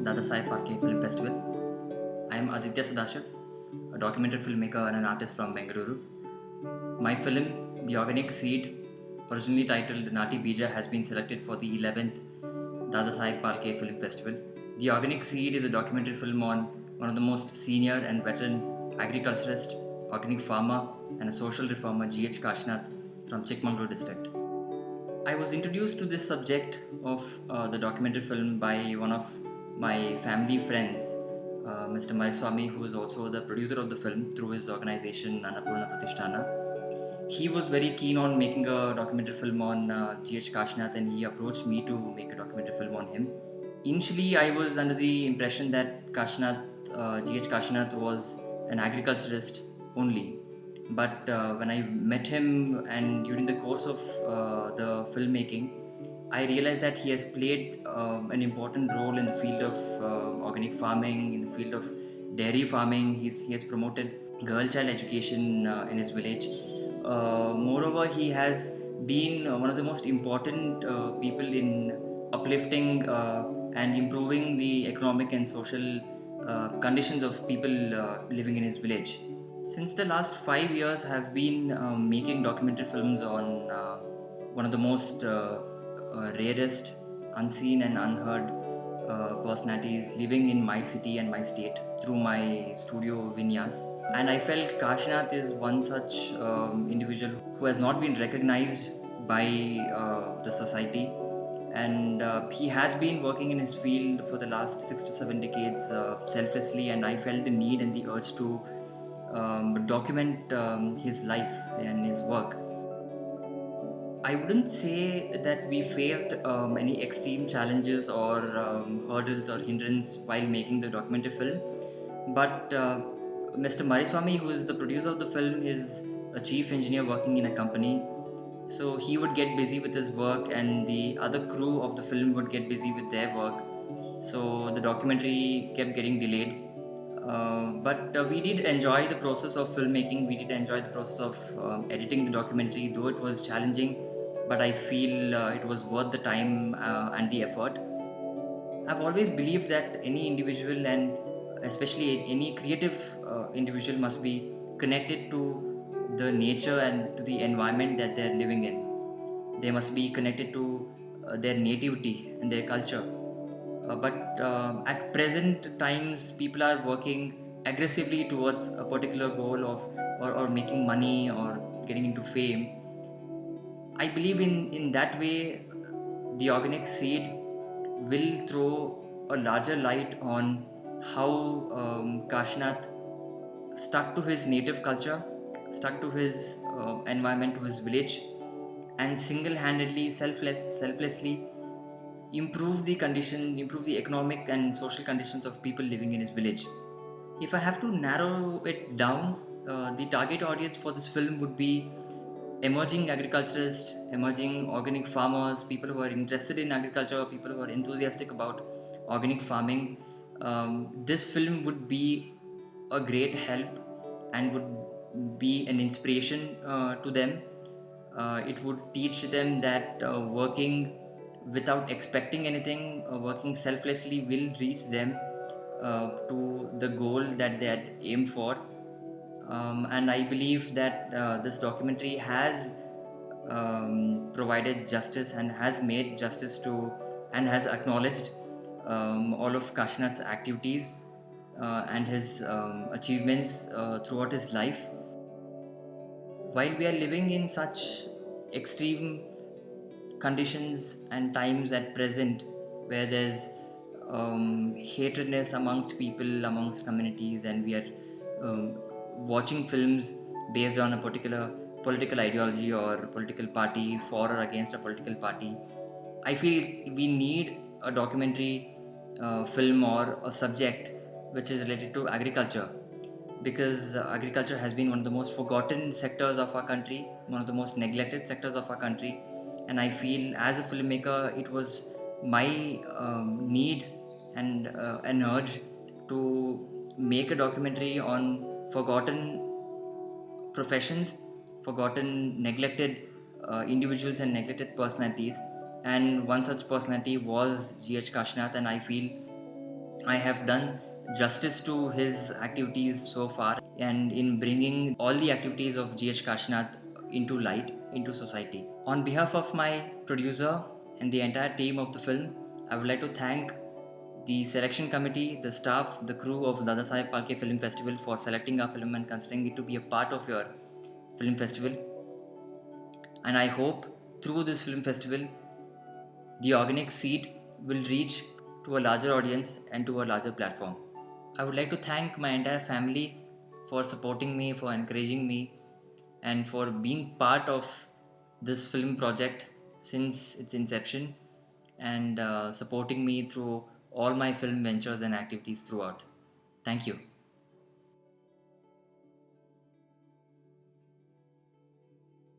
Dadasaheb Phalke Film Festival. I am Aditya Sadashiv, a documentary filmmaker and an artist from Bengaluru. My film, The Organic Seed, originally titled Nati Bija, has been selected for the 11th Dadasaheb Phalke Film Festival. The Organic Seed is a documentary film on one of the most senior and veteran agriculturist, organic farmer, and a social reformer, G.H. Kashinath from Chikmagalur district. I was introduced to this subject of the documentary film by one of my family friends, Mr. Mariswamy, who is also the producer of the film through his organization Annapurna Pratishtana. He was very keen on making a documentary film on G.H. Kashinath, and he approached me to make a documentary film on him. Initially, I was under the impression that G.H. Kashinath was an agriculturist only. But when I met him and during the course of the filmmaking, I realized that he has played an important role in the field of organic farming, in the field of dairy farming. He has promoted girl child education in his village. Moreover, he has been one of the most important people in uplifting and improving the economic and social conditions of people living in his village. Since the last 5 years, I have been making documentary films on one of the most rarest, unseen, and unheard personalities living in my city and my state through my studio Vinyas. And I felt Kashinath is one such individual who has not been recognized by the society. And he has been working in his field for the last 6 to 7 decades selflessly, and I felt the need and the urge to document his life and his work. I wouldn't say that we faced any extreme challenges or hurdles or hindrance while making the documentary film, but Mr. Mariswamy, who is the producer of the film, is a chief engineer working in a company. So he would get busy with his work, and the other crew of the film would get busy with their work. So the documentary kept getting delayed. But we did enjoy the process of filmmaking. We did enjoy the process of editing the documentary, though it was challenging. But I feel it was worth the time and the effort. I've always believed that any individual, and especially any creative individual, must be connected to the nature and to the environment that they're living in. They must be connected to their nativity and their culture. But at present times, people are working aggressively towards a particular goal of or making money or getting into fame. I believe in that way, the organic seed will throw a larger light on how Kashinath stuck to his native culture, stuck to his environment, to his village, and single-handedly, selflessly improve the economic and social conditions of people living in his village. If I have to narrow it down, the target audience for this film would be emerging agriculturists, emerging organic farmers, people who are interested in agriculture, people who are enthusiastic about organic farming. This film would be a great help and would be an inspiration to them. It would teach them that working without expecting anything, working selflessly will reach them to the goal that they had aimed for. And I believe that this documentary has provided justice and has made justice to and has acknowledged all of Kashinath's activities and his achievements throughout his life. While we are living in such extreme conditions and times at present, where there's hatredness amongst people, amongst communities, and we are watching films based on a particular political ideology or political party, for or against a political party, I feel we need a documentary film or a subject which is related to agriculture, because agriculture has been one of the most forgotten sectors of our country, one of the most neglected sectors of our country. And I feel as a filmmaker, it was my need and an urge to make a documentary on forgotten professions, forgotten, neglected individuals and neglected personalities. And one such personality was G.H. Kashinath, and I feel I have done justice to his activities so far and in bringing all the activities of GH Kashinath into light, into society. On behalf of my producer and the entire team of the film, I would like to thank the selection committee, the staff, the crew of Dadasaheb Phalke Film Festival for selecting our film and considering it to be a part of your film festival. And I hope through this film festival, the organic seed will reach to a larger audience and to a larger platform. I would like to thank my entire family for supporting me, for encouraging me, and for being part of this film project since its inception and supporting me through all my film ventures and activities throughout. Thank you.